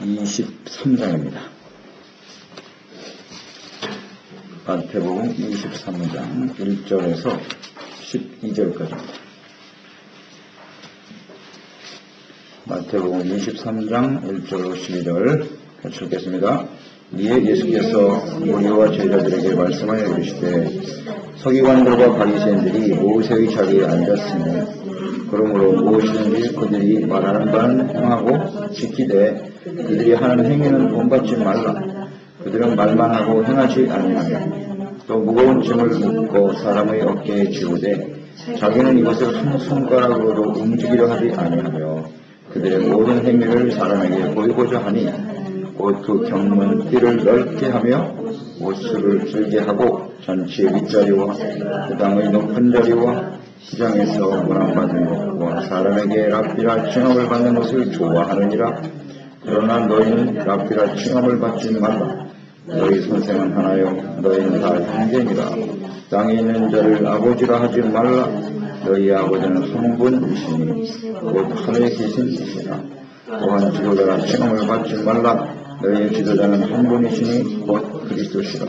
23장입니다. 마태복음 23장 1절에서 12절까지입니다. 마태복음 23장 1절로 12절 같이 읽겠습니다. 이에 예수께서 무리와 제자들에게 말씀하여 이르시되 서기관들과 바리새인들이 모세의 자리에 앉았으니 그러므로 무엇이든지 그들이 말하는 바는 행하고 지키되 그들이 하는 행위는 본받지 말라. 그들은 말만 하고 행하지 아니하며 또 무거운 짐을 묶고 사람의 어깨에 지우되 자기는 이것을 한 손가락으로도 움직이려 하지 아니하며 그들의 모든 행위를 사람에게 보이고자 하니 곧 그 경문 띠를 넓게 하며 옷수를 길게 하고 잔치의 윗자리와 그 땅의 높은 자리와 시장에서 문안받은 것과 사람에게 랍비라 칭함을 받는 것을 좋아하느니라. 그러나 너희는 랍비라 칭함을 받지 말라. 너희 선생은 하나요 너희는 다 형제니라. 땅에 있는 자를 아버지라 하지 말라. 너희 아버지는 한 분이시니 곧 하늘에 계신 이시라. 또한 지도자라 칭함을 받지 말라. 너희의 지도자는 한 분이시니 곧 그리스도시라.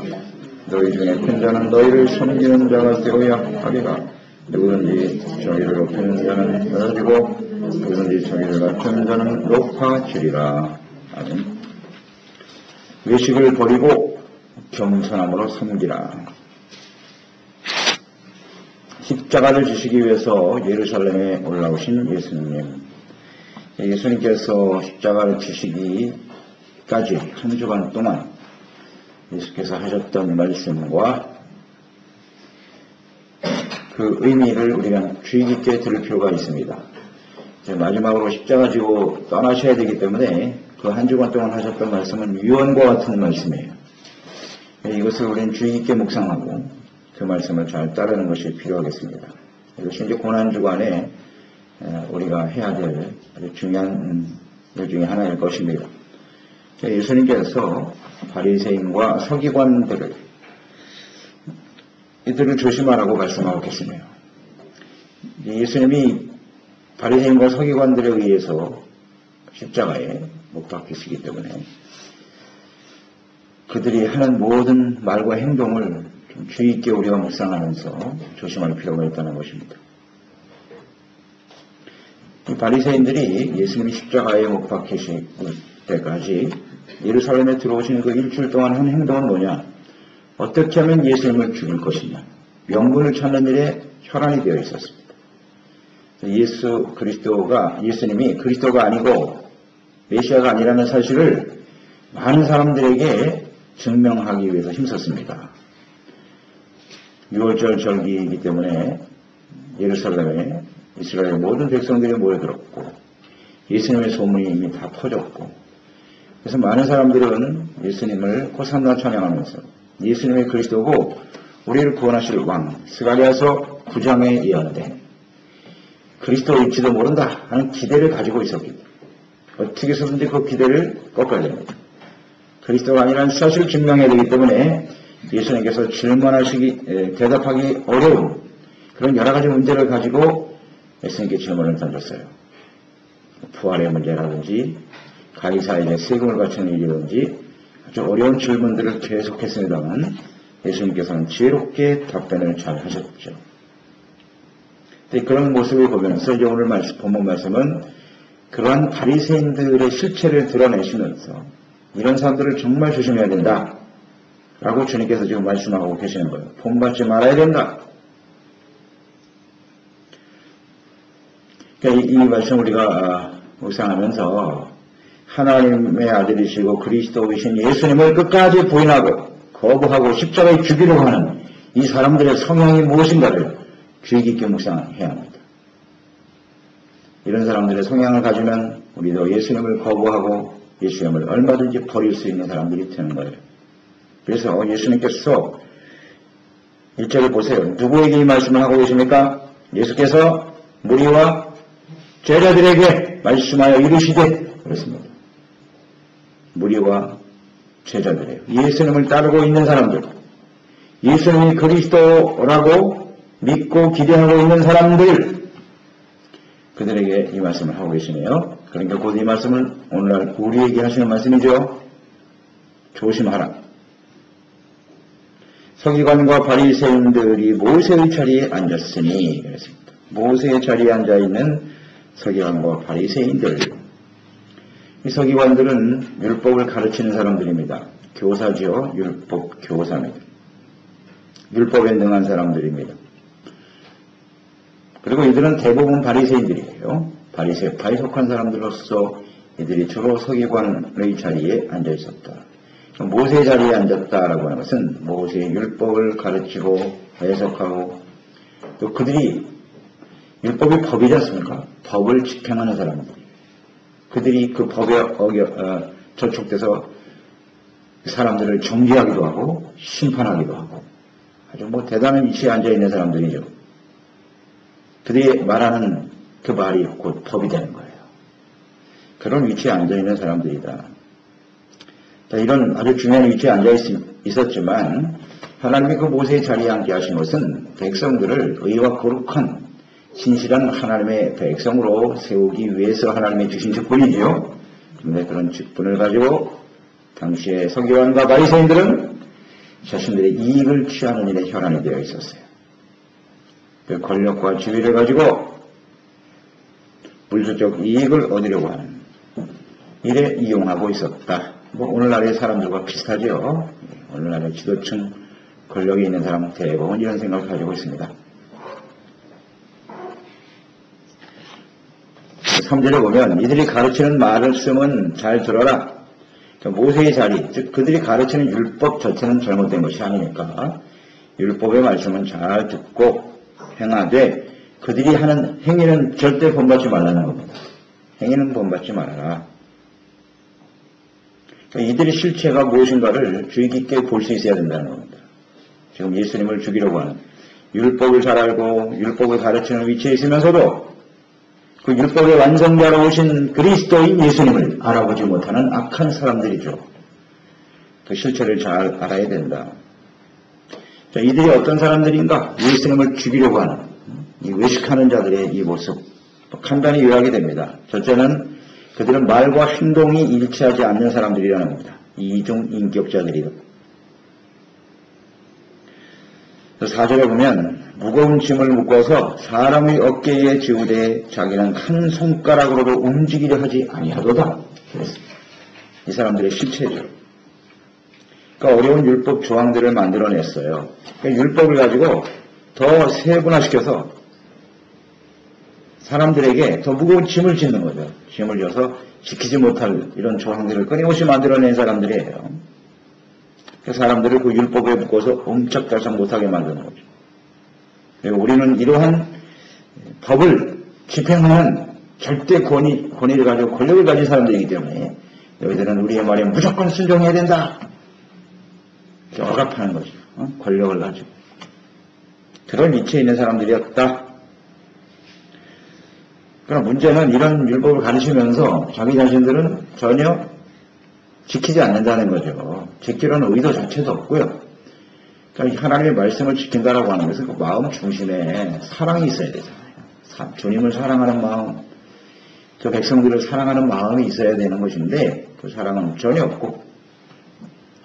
너희 중에 큰 자는 너희를 섬기는 자가 되어야 하리라. 누구든지 저희를 높이는 자는 낮아지고 누구든지 저희를 낮추는 자는 높아지리라. 아멘. 외식을 버리고 겸손함으로 섬기라. 십자가를 지시기 위해서 예루살렘에 올라오신 예수님. 예수님께서 십자가를 지시기까지 한 주간 동안 예수께서 하셨던 말씀과 그 의미를 우리가 주의 깊게 들을 필요가 있습니다. 마지막으로 십자가 지고 떠나셔야 되기 때문에 그 한 주간 동안 하셨던 말씀은 유언과 같은 말씀이에요. 이것을 우리는 주의 깊게 묵상하고 그 말씀을 잘 따르는 것이 필요하겠습니다. 이것이 이제 고난주간에 우리가 해야 될 아주 중요한 일 중에 하나일 것입니다. 예수님께서 바리새인과 서기관들을 이들을 조심하라고 말씀하고 계시네요. 예수님이 바리새인과 서기관들에 의해서 십자가에 못 박히시기 때문에 그들이 하는 모든 말과 행동을 좀 주의 있게 우리가 묵상하면서 조심할 필요가 있다는 것입니다. 이 바리새인들이 예수님이 십자가에 못 박히실 때까지 예루살렘에 들어오신 그 일주일 동안 한 행동은 뭐냐? 어떻게 하면 예수님을 죽일 것이냐? 명분을 찾는 일에 혈안이 되어 있었습니다. 예수님이 그리스도가 아니고 메시아가 아니라는 사실을 많은 사람들에게 증명하기 위해서 힘썼습니다. 6월절 절기이기 때문에 예루살렘에 이스라엘 모든 백성들이 모여들었고 예수님의 소문이 이미 다 퍼졌고 그래서 많은 사람들은 예수님을 호산나 찬양하면서 예수님의 그리스도고 우리를 구원하실 왕 스가랴서 9장에 예언된 그리스도일지도 모른다 하는 기대를 가지고 있었기 때문에 어떻게 해서든지 그 기대를 꺾어야 됩니다. 그리스도가 아니라는 사실을 증명해야 되기 때문에 예수님께서 대답하기 어려운 그런 여러 가지 문제를 가지고 예수님께 질문을 던졌어요. 부활의 문제라든지 가이사에게 세금을 바치는 일이든지 아주 어려운 질문들을 계속했습니다만 예수님께서는 지혜롭게 답변을 잘 하셨죠. 그런 모습을 보면서 이제 오늘 본문 말씀은 그러한 바리새인들의 실체를 드러내시면서 이런 사람들을 정말 조심해야 된다 라고 주님께서 지금 말씀하고 계시는 거예요. 본받지 말아야 된다. 그러니까 이 말씀 우리가 묵상하면서 하나님의 아들이시고 그리스도이신 예수님을 끝까지 부인하고 거부하고 십자가에 죽이려고 하는 이 사람들의 성향이 무엇인가를 주의 깊게 묵상해야 합니다. 이런 사람들의 성향을 가지면 우리도 예수님을 거부하고 예수님을 얼마든지 버릴 수 있는 사람들이 되는 거예요. 그래서 예수님께서 1절에 보세요. 누구에게 이 말씀을 하고 계십니까? 예수께서 무리와 제자들에게 말씀하여 이르시되 그렇습니다. 무리와 제자들이에요. 예수님을 따르고 있는 사람들, 예수님이 그리스도라고 믿고 기대하고 있는 사람들, 그들에게 이 말씀을 하고 계시네요. 그러니까 곧 이 말씀을 오늘날 우리에게 하시는 말씀이죠. 조심하라. 서기관과 바리새인들이 모세의 자리에 앉았으니 그랬습니다. 모세의 자리에 앉아있는 서기관과 바리새인들. 이 서기관들은 율법을 가르치는 사람들입니다. 교사지요. 율법 교사입니다. 율법에 능한 사람들입니다. 그리고 이들은 대부분 바리새인들이에요. 바리새파에 속한 사람들로서 이들이 주로 서기관의 자리에 앉아 있었다. 모세의 자리에 앉았다라고 하는 것은 모세의 율법을 가르치고 해석하고 또 그들이 율법이 법이지 않습니까? 법을 집행하는 사람들. 그들이 그 법에 저촉돼서 사람들을 정죄하기도 하고 심판하기도 하고 아주 대단한 위치에 앉아있는 사람들이죠. 그들이 말하는 그 말이 곧 법이 되는 거예요. 그런 위치에 앉아있는 사람들이다. 이런 아주 중요한 위치에 앉아 있었지만 하나님이 그 모세의 자리에 앉게 하신 것은 백성들을 의와 거룩한 진실한 하나님의 백성으로 세우기 위해서 하나님이 주신 직분이지요. 그런데 그런 직분을 가지고 당시에 서기관과 바리새인들은 자신들의 이익을 취하는 일에 혈안이 되어 있었어요. 그 권력과 지위를 가지고 물질적 이익을 얻으려고 하는 일에 이용하고 있었다. 오늘날의 사람들과 비슷하죠. 오늘날의 지도층 권력이 있는 사람은 대부분 이런 생각을 가지고 있습니다. 3절에 보면 이들이 가르치는 말씀은 잘 들어라. 모세의 자리, 즉 그들이 가르치는 율법 자체는 잘못된 것이 아니니까 율법의 말씀은 잘 듣고 행하되 그들이 하는 행위는 절대 본받지 말라는 겁니다. 행위는 본받지 말아라. 이들의 실체가 무엇인가를 주의 깊게 볼 수 있어야 된다는 겁니다. 지금 예수님을 죽이려고 하는 율법을 잘 알고 율법을 가르치는 위치에 있으면서도 그 율법의 완성자로 오신 그리스도인 예수님을 알아보지 못하는 악한 사람들이죠. 그 실체를 잘 알아야 된다. 자, 이들이 어떤 사람들인가? 예수님을 죽이려고 하는 이 외식하는 자들의 이 모습 간단히 요약이 됩니다. 첫째는 그들은 말과 행동이 일치하지 않는 사람들이라는 겁니다. 이중 인격자들이다. 4절에 보면 무거운 짐을 묶어서 사람의 어깨에 지우되 자기는 한 손가락으로도 움직이려 하지 아니하도다. 이 사람들의 실체죠. 그러니까 어려운 율법 조항들을 만들어냈어요. 그러니까 율법을 가지고 더 세분화시켜서 사람들에게 더 무거운 짐을 짓는 거죠. 짐을 져서 지키지 못할 이런 조항들을 끊임없이 만들어낸 사람들이에요. 그 사람들을 그 율법에 묶어서 엄청달싹 못하게 만드는 거죠. 그리고 우리는 이러한 법을 집행하는 절대 권위를 가지고 권력을 가진 사람들이기 때문에 너희들은 우리의 말에 무조건 순종해야 된다. 억압하는 거죠. 권력을 가지고. 그런 위치에 있는 사람들이었다. 그럼 문제는 이런 율법을 가르치면서 자기 자신들은 전혀 지키지 않는다는 거죠. 지키려는 의도 자체도 없고요. 그러니까 하나님의 말씀을 지킨다라고 하는 것은 그 마음 중심에 사랑이 있어야 되잖아요. 주님을 사랑하는 마음, 저 백성들을 사랑하는 마음이 있어야 되는 것인데 그 사랑은 전혀 없고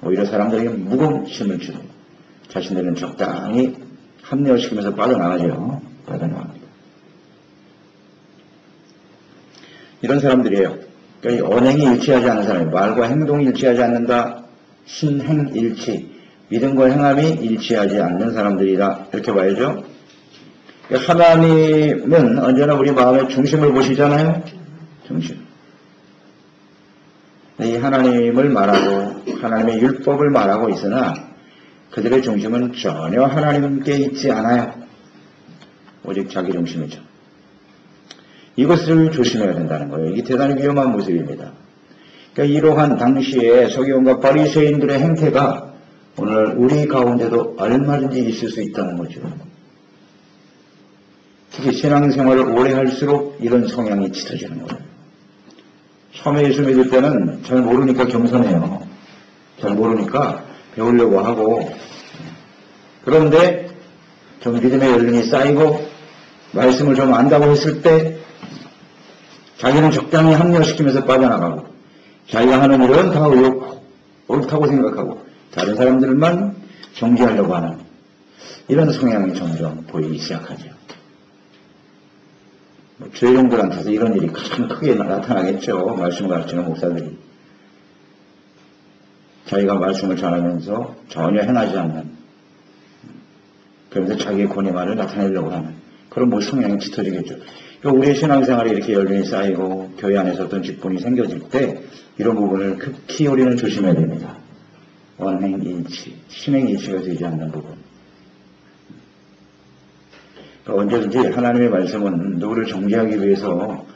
오히려 사람들에게 무거운 힘을 주고 자신들은 적당히 합리화시키면서 빠져나가죠. 빠져나갑니다. 이런 사람들이에요. 그러니까 언행이 일치하지 않는 사람이 말과 행동이 일치하지 않는다. 신행일치, 믿음과 행함이 일치하지 않는 사람들이다. 이렇게 봐야죠. 하나님은 언제나 우리 마음의 중심을 보시잖아요. 중심. 이 하나님을 말하고 하나님의 율법을 말하고 있으나 그들의 중심은 전혀 하나님께 있지 않아요. 오직 자기 중심이죠. 이것을 조심해야 된다는 거예요. 이게 대단히 위험한 모습입니다. 그러니까 이러한 당시에 서기관과 바리새인들의 행태가 오늘 우리 가운데도 얼마든지 있을 수 있다는 거죠. 특히 신앙생활을 오래 할수록 이런 성향이 짙어지는 거예요. 처음에 예수 믿을 때는 잘 모르니까 겸손해요. 잘 모르니까 배우려고 하고 그런데 좀 믿음의 연륜이 쌓이고 말씀을 좀 안다고 했을 때 자기는 적당히 합리화시키면서 빠져나가고 자기가 하는 일은 다 옳다고 생각하고 다른 사람들만 정죄하려고 하는 이런 성향이 점점 보이기 시작하죠. 죄종들한테서 이런 일이 가장 크게 나타나겠죠. 말씀을 가르치는 목사들이. 자기가 말씀을 전하면서 전혀 행하지 않는, 그러면서 자기의 권위만을 나타내려고 하는 그런 성향이 짙어지겠죠. 우리의 신앙생활이 이렇게 연륜이 쌓이고 교회 안에서 어떤 직분이 생겨질 때 이런 부분을 극히 우리는 조심해야 됩니다. 원행일치, 신행일치가 되지 않는 부분. 언제든지 하나님의 말씀은 누구를 정죄하기 위해서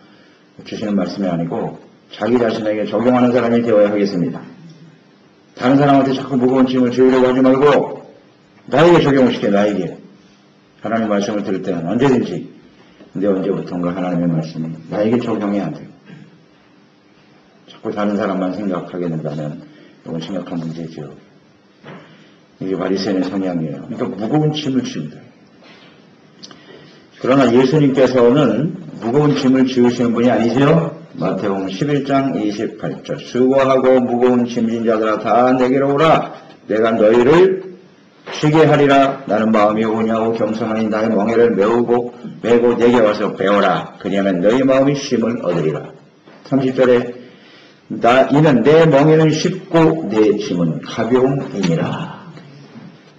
주시는 말씀이 아니고 자기 자신에게 적용하는 사람이 되어야 하겠습니다. 다른 사람한테 자꾸 무거운 짐을 지우려고 하지 말고 나에게 적용을 시켜, 나에게. 하나님의 말씀을 들을 때는 언제든지, 근데 언제부턴가 하나님의 말씀이 나에게 적용이 안 돼요. 자꾸 다른 사람만 생각하게 된다면 이건 심각한 문제죠. 이게 바리새인의 성향이에요. 그러니까 무거운 짐을 지운다. 그러나 예수님께서는 무거운 짐을 지우시는 분이 아니죠. 마태복음 11장 28절 수고하고 무거운 짐진 자들아 다 내게로 오라. 내가 너희를 쉬게 하리라. 나는 마음이 오냐고 겸손하니 나의 멍에를 메고 내게 와서 배워라. 그리하면 너희 마음이 쉼을 얻으리라. 30절에 이는 내 멍에는 쉽고 내 짐은 가벼움이니라.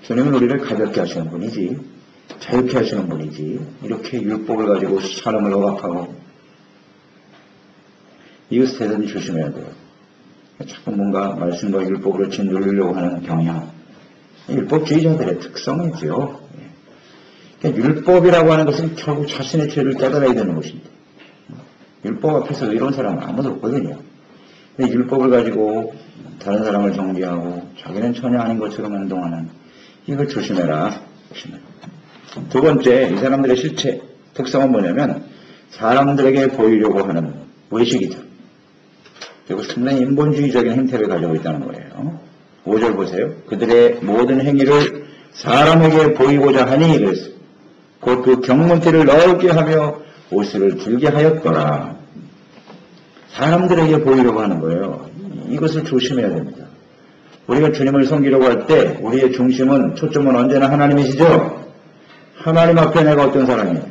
주님은 우리를 가볍게 하시는 분이지, 자유케 하시는 분이지, 이렇게 율법을 가지고 사람을 억압하고 이것을 대단히 조심해야 돼요. 자꾸 뭔가 말씀과 율법으로 짓누르려고 하는 경향, 율법주의자들의 특성이죠. 그러니까 율법이라고 하는 것은 결국 자신의 죄를 깨달아야 되는 것인데, 율법 앞에서 이런 사람은 아무도 없거든요. 근데 율법을 가지고 다른 사람을 정죄하고 자기는 전혀 아닌 것처럼 행동하는, 이걸 조심해라. 두 번째, 이 사람들의 실체 특성은 뭐냐면 사람들에게 보이려고 하는 의식이죠. 그리고 상당히 인본주의적인 행태를 가지고 있다는 거예요. 5절 보세요. 그들의 모든 행위를 사람에게 보이고자 하니, 그래서 곧 그 경문띠를 넓게 하며 옷을 길게 하였더라. 사람들에게 보이려고 하는 거예요. 이것을 조심해야 됩니다. 우리가 주님을 섬기려고 할 때 우리의 중심은, 초점은 언제나 하나님이시죠. 하나님 앞에 내가 어떤 사람이에요?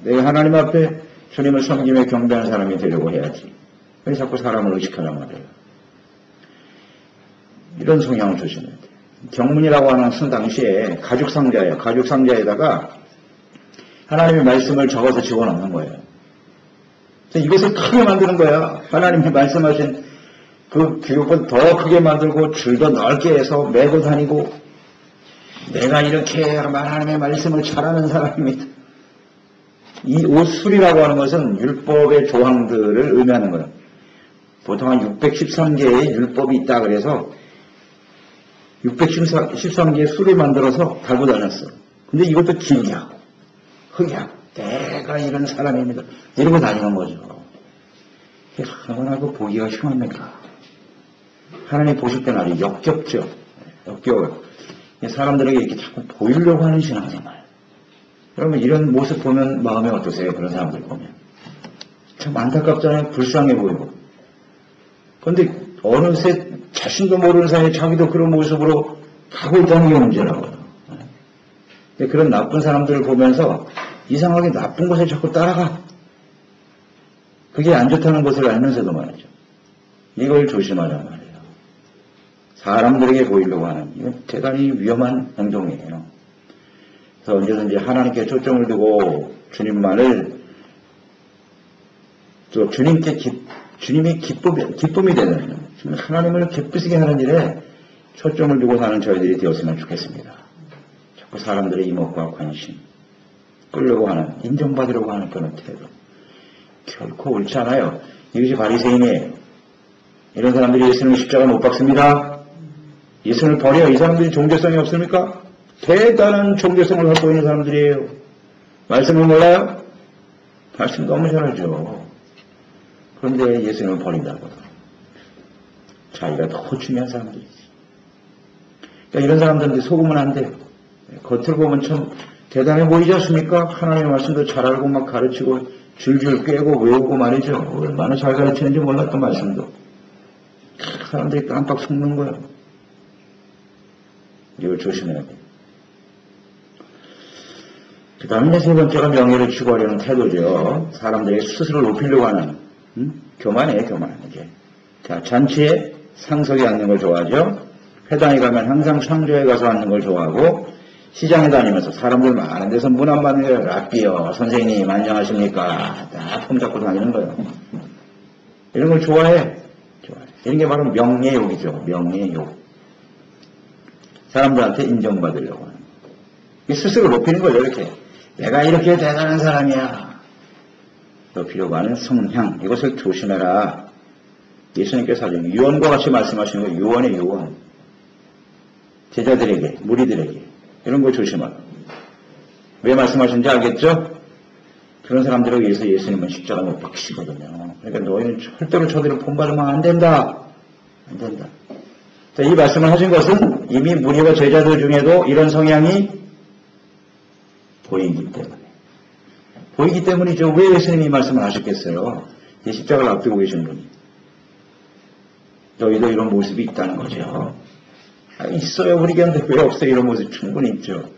내가 하나님 앞에 주님을 섬기며 경배하는 사람이 되려고 해야지. 왜 자꾸 사람을 의식하란 말이에요. 이런 성향을 조심해야 돼요. 경문이라고 하는 것은 당시에 가죽상자예요. 가죽상자에다가 하나님의 말씀을 적어서 집어넣는 거예요. 이것을 크게 만드는 거야. 하나님이 말씀하신 그 교육은 더 크게 만들고 줄도 넓게 해서 메고 다니고, 내가 이렇게 하나님의 말씀을 잘하는 사람입니다. 이 옷술이라고 하는 것은 율법의 조항들을 의미하는 거예요. 보통 한 613개의 율법이 있다 그래서 613개의 술을 만들어서 달고 다녔어. 근데 이것도 길게 하고 흑게 하고 내가 이런 사람입니다. 이러고 다니는 거죠. 얼마나 그 보기가 흉합니까? 하나님 보실 때는 아주 역겹죠. 역겨워요. 사람들에게 이렇게 자꾸 보이려고 하는 신앙생활. 여러분 이런 모습 보면 마음이 어떠세요? 그런 사람들 보면. 참 안타깝잖아요. 불쌍해 보이고. 그런데 어느새 자신도 모르는 사이에 자기도 그런 모습으로 가고 있다는 게 문제라고요. 근데 그런 나쁜 사람들을 보면서 이상하게 나쁜 것에 자꾸 따라가. 그게 안 좋다는 것을 알면서도 말이죠. 이걸 조심하란 말이에요. 사람들에게 보이려고 하는, 이건 대단히 위험한 행동이에요. 그래서 언제든지 하나님께 초점을 두고 주님만을, 또 주님이 기쁨이 되는, 하나님을 기쁘시게 하는 일에 초점을 두고 사는 저희들이 되었으면 좋겠습니다. 자꾸 사람들의 이목과 관심, 끌려고 하는, 인정받으려고 하는 그런 태도. 결코 옳지 않아요. 이것이 바리새인이에요. 이런 사람들이 예수님을 십자가 못 박습니다. 예수님을 버려. 이 사람들이 종교성이 없습니까? 대단한 종교성을 갖고 있는 사람들이에요. 말씀을 몰라요? 말씀 너무 잘하죠. 그런데 예수님을 버린다고. 자기가 더 중요한 사람들이지. 그러니까 이런 사람들한테 속으면 안 돼요. 겉으로 보면 참 대단해 보이지 않습니까? 하나님의 말씀도 잘 알고 막 가르치고 줄줄 꿰고 외우고 말이죠. 얼마나 잘 가르치는지 몰랐던 말씀도. 사람들이 깜빡 속는 거예요. 이걸 조심해야 돼요. 그 다음에 세 번째가 명예를 추구하려는 태도죠. 사람들이 스스로 높이려고 하는, 교만이에요, 교만. 이게. 자, 잔치에 상석에 앉는 걸 좋아하죠. 회당에 가면 항상 상조에 가서 앉는 걸 좋아하고, 시장에 다니면서 사람들 많은 데서 문 안 받는 거예요. 랍비요, 선생님, 안녕하십니까. 다 폼 잡고 다니는 거예요. 이런 걸 좋아해. 좋아해. 이런 게 바로 명예욕이죠. 명예욕. 사람들한테 인정받으려고 하는 거. 스스로 높이는 거예요, 이렇게. 내가 이렇게 대단한 사람이야. 높이려고 하는 성향. 이것을 조심해라. 예수님께서 아주 유언과 같이 말씀하시는 거예요. 유언의 유언. 제자들에게, 무리들에게. 이런 거 조심하라. 왜 말씀하신지 알겠죠? 그런 사람들을 위해서 예수님은 십자가 못 박히시거든요. 그러니까 너희는 절대로 저들을 본받으면 안 된다. 안 된다. 자, 이 말씀을 하신 것은 이미 무리와 제자들 중에도 이런 성향이 보이기 때문에. 보이기 때문이죠. 왜 예수님이 이 말씀을 하셨겠어요? 이 십자가를 앞두고 계신 분이. 너희도 이런 모습이 있다는 거죠. 있어요. 우리 곁에 왜 없어요? 이런 모습 충분히 있죠.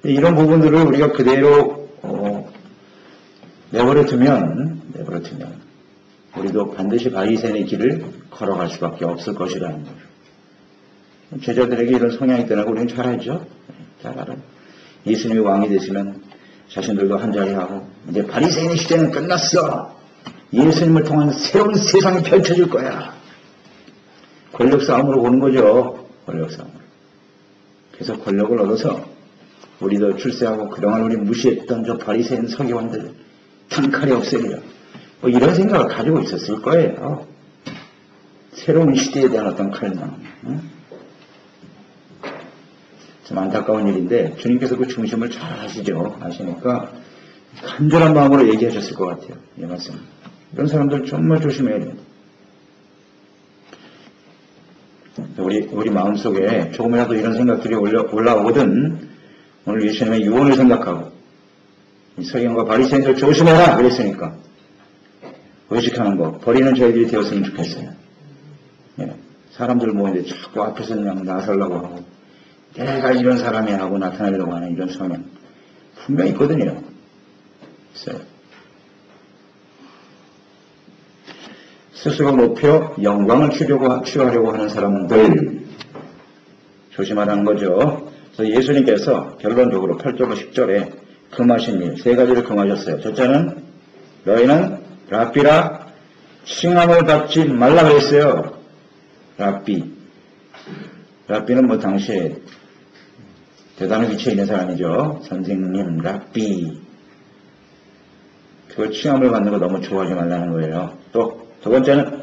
이런 부분들을 우리가 그대로 내버려 두면 우리도 반드시 바리새인의 길을 걸어갈 수밖에 없을 것이라는 거죠. 제자들에게 이런 성향이 있다는 걸 우리는 잘 알죠. 잘 알아요. 예수님이 왕이 되시면 자신들도 한자리하고 이제 바리새인의 시대는 끝났어. 예수님을 통한 새로운 세상이 펼쳐질 거야. 권력 싸움으로 보는 거죠. 권력 싸움으로. 그래서 권력을 얻어서 우리도 출세하고 그동안 우리 무시했던 저 바리새인 서기관들 단칼에 없애리라. 뭐 이런 생각을 가지고 있었을 거예요. 새로운 시대에 대한 어떤 칼망. 좀 안타까운 일인데 주님께서 그 중심을 잘 아시니까 간절한 마음으로 얘기하셨을 것 같아요. 이 말씀. 이런 사람들 정말 조심해야 돼요. 우리 마음속에 조금이라도 이런 생각들이 올라오거든 오늘 예수님의 유언을 생각하고 이 서기관과 바리새인들 조심해라 그랬으니까 의식하는 거 버리는 저희들이 되었으면 좋겠어요. 예. 사람들 모이는데 자꾸 앞에서 그냥 나서려고 하고 내가 이런 사람이 하고 나타나려고 하는 이런 성향 분명히 있거든요. 있어요. 스스로 높여 영광을 취하려고 하는 사람들 조심하라는 거죠. 그래서 예수님께서 결론적으로 8절로 10절에 금하신 일 세 가지를 금하셨어요. 첫째는 너희는 랍비라 칭함을 받지 말라 그랬어요. 랍비는 뭐 당시에 대단한 위치에 있는 사람이죠. 선생님, 랍비. 그걸 칭함을 받는 거 너무 좋아하지 말라는 거예요. 또 두 번째는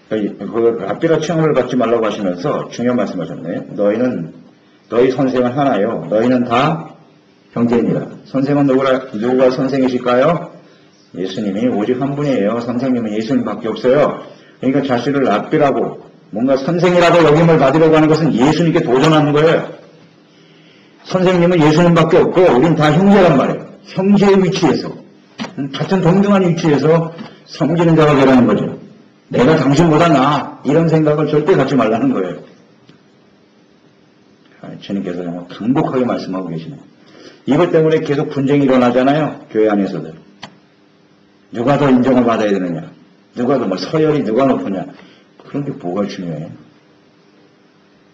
그 랍비라 칭함을 받지 말라고 하시면서 중요한 말씀하셨네. 너희 선생은 하나요. 너희는 다 형제입니다. 선생은 누가 선생이실까요? 예수님이 오직 한 분이에요. 선생님은 예수님밖에 없어요. 그러니까 자신을 랍비라고 뭔가 선생이라고 여김을 받으려고 하는 것은 예수님께 도전하는 거예요. 선생님은 예수님밖에 없고 우린 다 형제란 말이에요. 형제의 위치에서 같은 동등한 위치에서 섬기는 자가 되라는 거죠. 내가 당신보다 나아 이런 생각을 절대 갖지 말라는 거예요. 주님께서 정말 강력하게 말씀하고 계시네요. 이것 때문에 계속 분쟁이 일어나잖아요. 교회 안에서도. 누가 더 인정을 받아야 되느냐. 누가 더 서열이 누가 높으냐. 그런 게 뭐가 중요해요.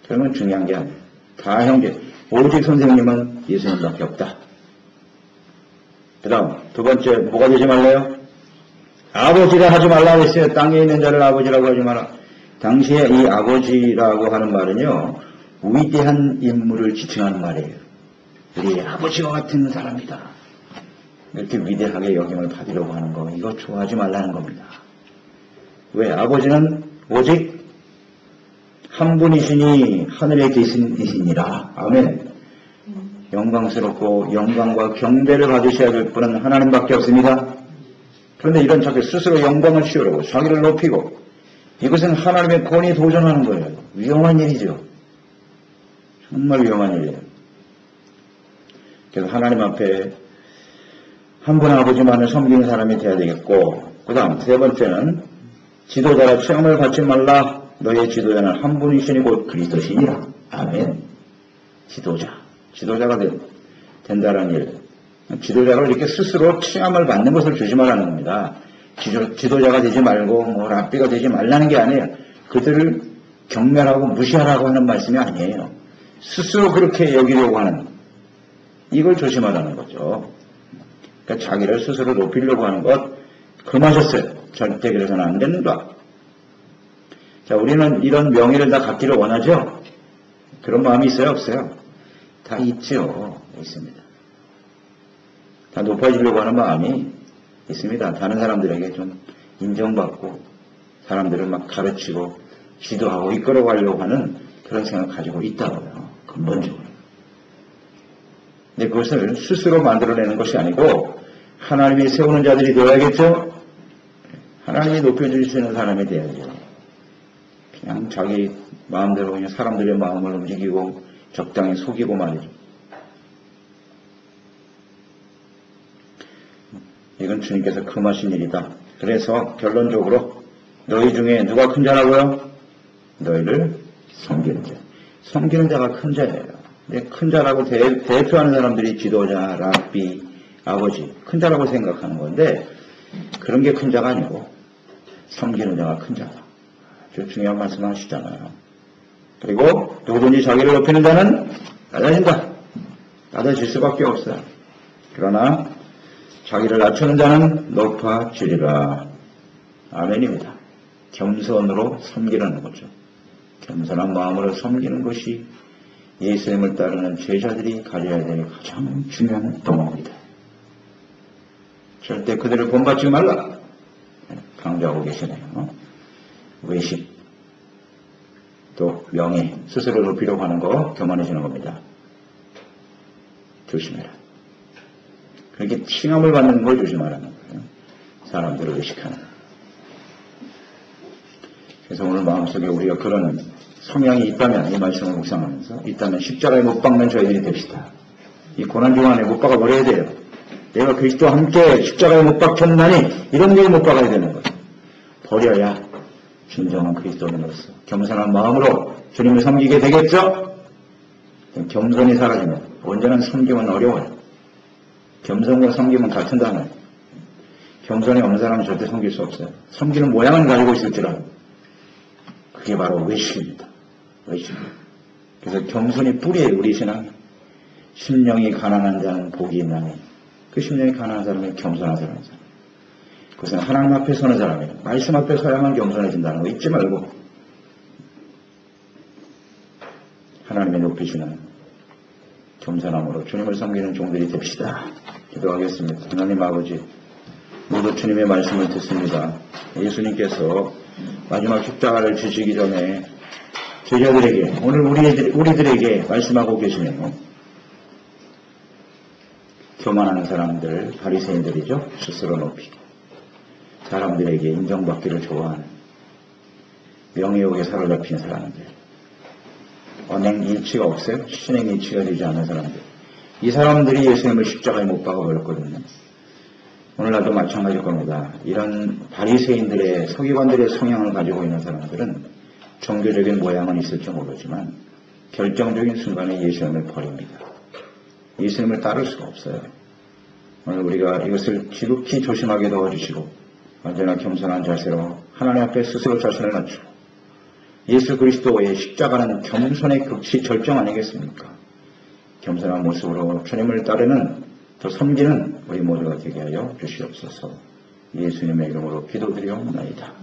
그런 건 중요한 게 아니에요. 다 형제. 오직 선생님은 예수님밖에 없다. 그 다음 두 번째 뭐가 되지 말래요? 아버지라 하지 말라고 했어요. 땅에 있는 자를 아버지라고 하지 마라. 당시에 이 아버지라고 하는 말은요. 위대한 인물을 지칭하는 말이에요. 우리 아버지와 같은 사람이다. 이렇게 위대하게 여김을 받으려고 하는 거 이거 좋아하지 말라는 겁니다. 왜? 아버지는 오직 한 분이시니 하늘에 계신이시니라. 아멘. 영광스럽고 영광과 경배를 받으셔야 될 분은 하나님밖에 없습니다. 그런데 이런 자기 스스로 영광을 취하려고 자기를 높이고 이것은 하나님의 권위에 도전하는 거예요. 위험한 일이죠. 정말 위험한 일이에요. 그래서 하나님 앞에 한 분 아버지만을 섬기는 사람이 돼야 되겠고, 그 다음 세 번째는 지도자라 체험을 받지 말라. 너의 지도자는 한 분이시니 곧 그리스도시니라. 아멘. 지도자가 된다는 일. 지도자가 이렇게 스스로 체험을 받는 것을 조심하라는 겁니다. 지도자가 되지 말고 랍비가 되지 말라는 게 아니에요. 그들을 경멸하고 무시하라고 하는 말씀이 아니에요. 스스로 그렇게 여기려고 하는, 이걸 조심하라는 거죠. 그러니까 자기를 스스로 높이려고 하는 것 금하셨어요. 절대 그래서는 안 된다. 자, 우리는 이런 명예를 다 갖기를 원하죠? 그런 마음이 있어요? 없어요? 다 있죠. 있습니다. 다 높아지려고 하는 마음이 있습니다. 다른 사람들에게 좀 인정받고 사람들을 막 가르치고 지도하고 이끌어가려고 하는 그런 생각을 가지고 있다고요. 근본적으로. 근데 그것을 스스로 만들어내는 것이 아니고 하나님이 세우는 자들이 되어야겠죠? 하나님이 높여주시는 사람이 되어야죠. 그냥 자기 마음대로 그냥 사람들의 마음을 움직이고 적당히 속이고 말이죠. 이건 주님께서 금하신 일이다. 그래서 결론적으로 너희 중에 누가 큰 자라고요? 너희를 섬기는 자. 섬기는 자가 큰 자예요. 근데 큰 자라고 대표하는 사람들이 지도자, 랍비, 아버지, 큰 자라고 생각하는 건데 그런 게 큰 자가 아니고 섬기는 자가 큰 자다. 아주 중요한 말씀 하시잖아요. 그리고 누구든지 자기를 높이는 자는 낮아진다. 낮아질 수밖에 없어요. 그러나 자기를 낮추는 자는 높아지리라. 아멘입니다. 겸손으로 섬기라는 거죠. 겸손한 마음으로 섬기는 것이 예수님을 따르는 제자들이 가져야 될 가장 중요한 도모입니다. 절대 그들을 본받지 말라. 강조하고 계시네요. 외식, 또 명예, 스스로 높이려고 하는 거 교만해지는 겁니다. 조심해라. 그렇게 칭함을 받는 걸 조심하라는 거예요. 사람들을 의식하는. 그래서 오늘 마음속에 우리가 그런 성향이 있다면, 이 말씀을 묵상하면서 있다면 십자가에 못 박는 저희들이 됩시다. 이 고난중 안에 못 박아버려야 돼요. 내가 그리스도와 함께 십자가에 못 박혔나니 이런 데 못 박아야 되는 거예요. 버려야 진정한 그리스도인으로서 겸손한 마음으로 주님을 섬기게 되겠죠? 겸손이 사라지면 온전한 섬김은 어려워요. 겸손과 섬김은 같은 단어예요. 겸손이 없는 사람은 절대 섬길 수 없어요. 섬기는 모양은 가지고 있을지라도 그게 바로 외식입니다. 외식. 그래서 겸손이 뿌리예요. 우리 신앙. 심령이 가난한 자는 복이 있나니 그 심령이 가난한 사람이 겸손한 사람이죠. 그것은 하나님 앞에 서는 사람이에요. 말씀 앞에 서야만 겸손해진다는 거 잊지 말고 하나님의 높이시는 겸손함으로 주님을 섬기는 종들이 됩시다. 기도하겠습니다. 하나님 아버지, 모두 주님의 말씀을 듣습니다. 예수님께서 마지막 십자가를 지시기 전에 제자들에게, 오늘 우리들에게 말씀하고 계시네요. 교만하는 사람들, 바리새인들이죠. 스스로 높이고 사람들에게 인정받기를 좋아하는 명예욕에 사로잡힌 사람들, 언행 일치가 없어요. 신행 일치가 되지 않은 사람들, 이 사람들이 예수님을 십자가에 못 박아버렸거든요. 오늘날도 마찬가지일 겁니다. 이런 바리새인들의, 서기관들의 성향을 가지고 있는 사람들은 종교적인 모양은 있을지 모르지만 결정적인 순간에 예수님을 버립니다. 예수님을 따를 수가 없어요. 오늘 우리가 이것을 지극히 조심하게 도와주시고 언제나 겸손한 자세로 하나님 앞에 스스로 자신을 낮추고 예수 그리스도의 십자가는 겸손의 극치 절정 아니겠습니까? 겸손한 모습으로 주님을 따르는, 더 섬기는 우리 모두가 되게 하여 주시옵소서. 예수님의 이름으로 기도드리옵나이다.